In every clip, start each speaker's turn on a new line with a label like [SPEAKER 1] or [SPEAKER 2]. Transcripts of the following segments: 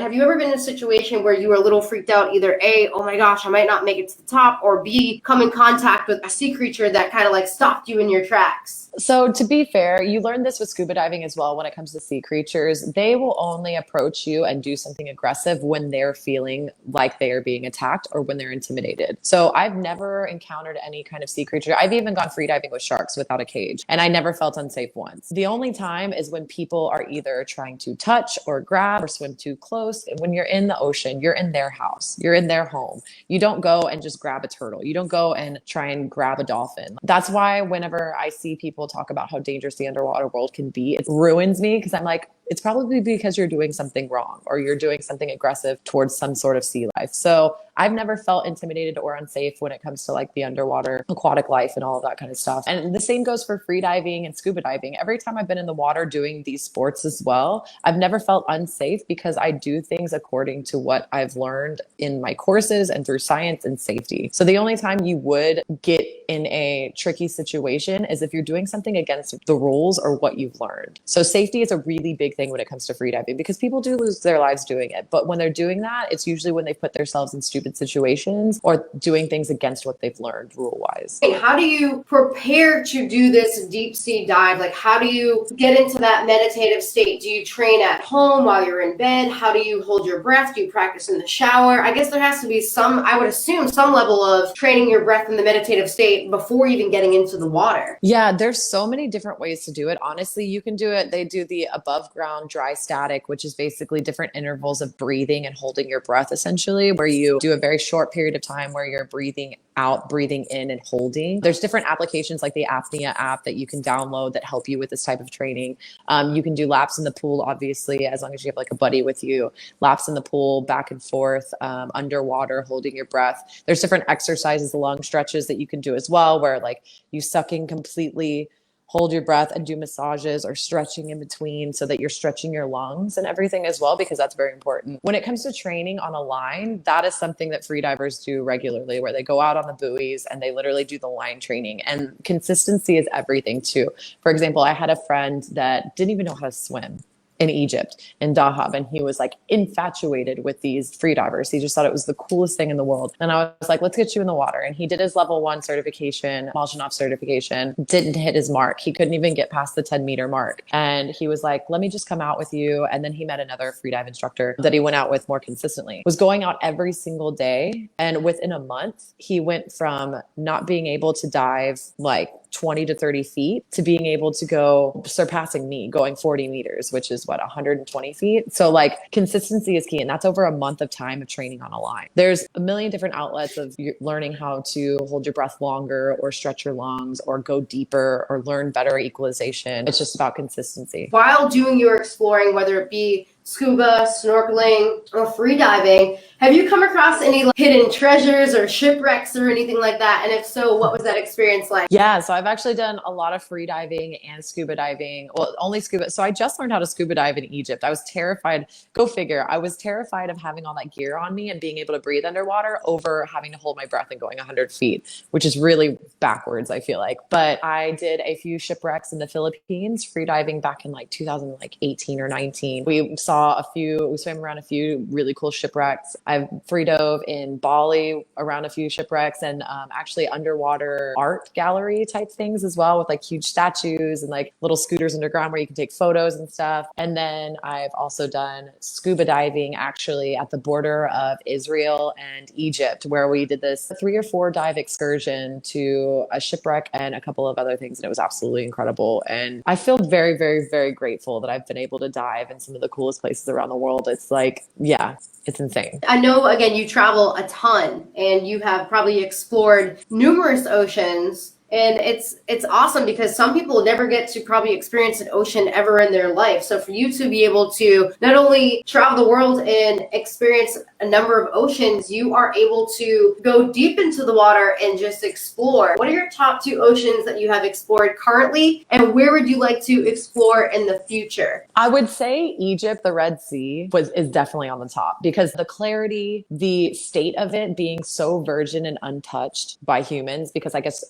[SPEAKER 1] Have you ever been in a situation where you were a little freaked out, either A, oh my gosh, I might not make it to the top, or B, come in contact with a sea creature that kind of like stopped you in your tracks?
[SPEAKER 2] So to be fair, you learn this with scuba diving as well when it comes to sea creatures. They will only approach you and do something aggressive when they're feeling like they are being attacked or when they're intimidated. So I've never encountered any kind of sea creature. I've even gone free diving with sharks without a cage, and I never felt unsafe once. The only time is when people are either trying to touch or grab or swim too close. When you're in the ocean, you're in their house, you're in their home. You don't go and just grab a turtle. You don't go and try and grab a dolphin. That's why whenever I see people talk about how dangerous the underwater world can be, it ruins me, because I'm like, it's probably because you're doing something wrong or you're doing something aggressive towards some sort of sea life. So I've never felt intimidated or unsafe when it comes to like the underwater aquatic life and all of that kind of stuff. And the same goes for free diving and scuba diving. Every time I've been in the water doing these sports as well, I've never felt unsafe because I do things according to what I've learned in my courses and through science and safety. So the only time you would get in a tricky situation is if you're doing something against the rules or what you've learned. So safety is a really big thing when it comes to free diving, because people do lose their lives doing it. But when they're doing that, it's usually when they put themselves in stupid situations or doing things against what they've learned rule wise.
[SPEAKER 1] How do you prepare to do this deep sea dive? Like, how do you get into that meditative state? Do you train at home while you're in bed? How do you hold your breath? Do you practice in the shower? I guess there has to be some, I would assume, some level of training your breath in the meditative state before even getting into the water.
[SPEAKER 2] Yeah, there's so many different ways to do it. Honestly, you can do it. They do the above ground dry static, which is basically different intervals of breathing and holding your breath, essentially, where you do a very short period of time where you're breathing out, breathing in, and holding. There's different applications like the apnea app that you can download that help you with this type of training. You can do laps in the pool, obviously, as long as you have like a buddy with you. Laps in the pool, back and forth, underwater, holding your breath. There's different exercises, long stretches that you can do as well, where like you suck in completely, hold your breath, and do massages or stretching in between so that you're stretching your lungs and everything as well, because that's very important. When it comes to training on a line, that is something that freedivers do regularly, where they go out on the buoys and they literally do the line training. And consistency is everything too. For example, I had a friend that didn't even know how to swim in Egypt, in Dahab, and he was like infatuated with these freedivers. He just thought it was the coolest thing in the world. And I was like, let's get you in the water. And he did his level 1 certification, Maljanov certification, didn't hit his mark. He couldn't even get past the 10-meter mark. And he was like, let me just come out with you. And then he met another freedive instructor that he went out with more consistently, was going out every single day. And within a month, he went from not being able to dive like 20 to 30 feet to being able to go, surpassing me, going 40 meters, which is what, 120 feet. So like consistency is key. And that's over a month of time of training on a line. There's a million different outlets of learning how to hold your breath longer or stretch your lungs or go deeper or learn better equalization. It's just about consistency.
[SPEAKER 1] While doing your exploring, whether it be scuba, snorkeling, or free diving, have you come across any like, hidden treasures or shipwrecks or anything like that? And if so, what was that experience like?
[SPEAKER 2] Yeah, so I've actually done a lot of free diving and scuba diving. Well, only scuba. So I just learned how to scuba dive in Egypt. I was terrified. Go figure. I was terrified of having all that gear on me and being able to breathe underwater over having to hold my breath and going 100 feet, which is really backwards, I feel like. But I did a few shipwrecks in the Philippines, free diving back in like 2018 or 19. We swam around a few really cool shipwrecks. I've free dove in Bali around a few shipwrecks and actually underwater art gallery type things as well, with like huge statues and like little scooters underground where you can take photos and stuff. And then I've also done scuba diving actually at the border of Israel and Egypt, where we did this 3 or 4 dive excursion to a shipwreck and a couple of other things. And it was absolutely incredible. And I feel very, very, very grateful that I've been able to dive in some of the coolest places around the world. It's like, yeah, it's insane.
[SPEAKER 1] I know, again, you travel a ton and you have probably explored numerous oceans. And it's awesome because some people never get to probably experience an ocean ever in their life. So for you to be able to not only travel the world and experience a number of oceans, you are able to go deep into the water and just explore. What are your top 2 oceans that you have explored currently? And where would you like to explore in the future?
[SPEAKER 2] I would say Egypt, the Red Sea is definitely on the top, because the clarity, the state of it being so virgin and untouched by humans, because I guess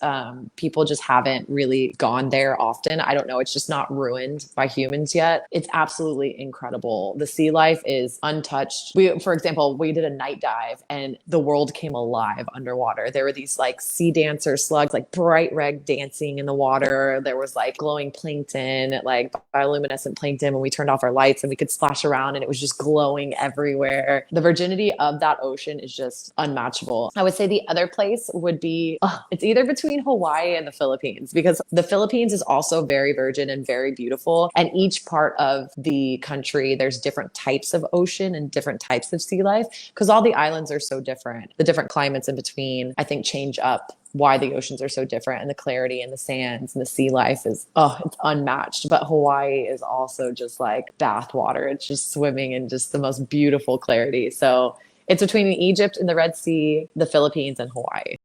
[SPEAKER 2] People just haven't really gone there often. I don't know. It's just not ruined by humans yet. It's absolutely incredible. The sea life is untouched. For example, we did a night dive and the world came alive underwater. There were these like sea dancer slugs, like bright red dancing in the water. There was like glowing plankton, like bioluminescent plankton when we turned off our lights and we could splash around and it was just glowing everywhere. The virginity of that ocean is just unmatchable. I would say the other place would be, it's either between Hawaii and the Philippines, because the Philippines is also very virgin and very beautiful. And each part of the country, there's different types of ocean and different types of sea life because all the islands are so different. The different climates in between, I think, change up why the oceans are so different, and the clarity and the sands and the sea life is, it's unmatched. But Hawaii is also just like bath water. It's just swimming in just the most beautiful clarity. So it's between Egypt and the Red Sea, the Philippines, and Hawaii.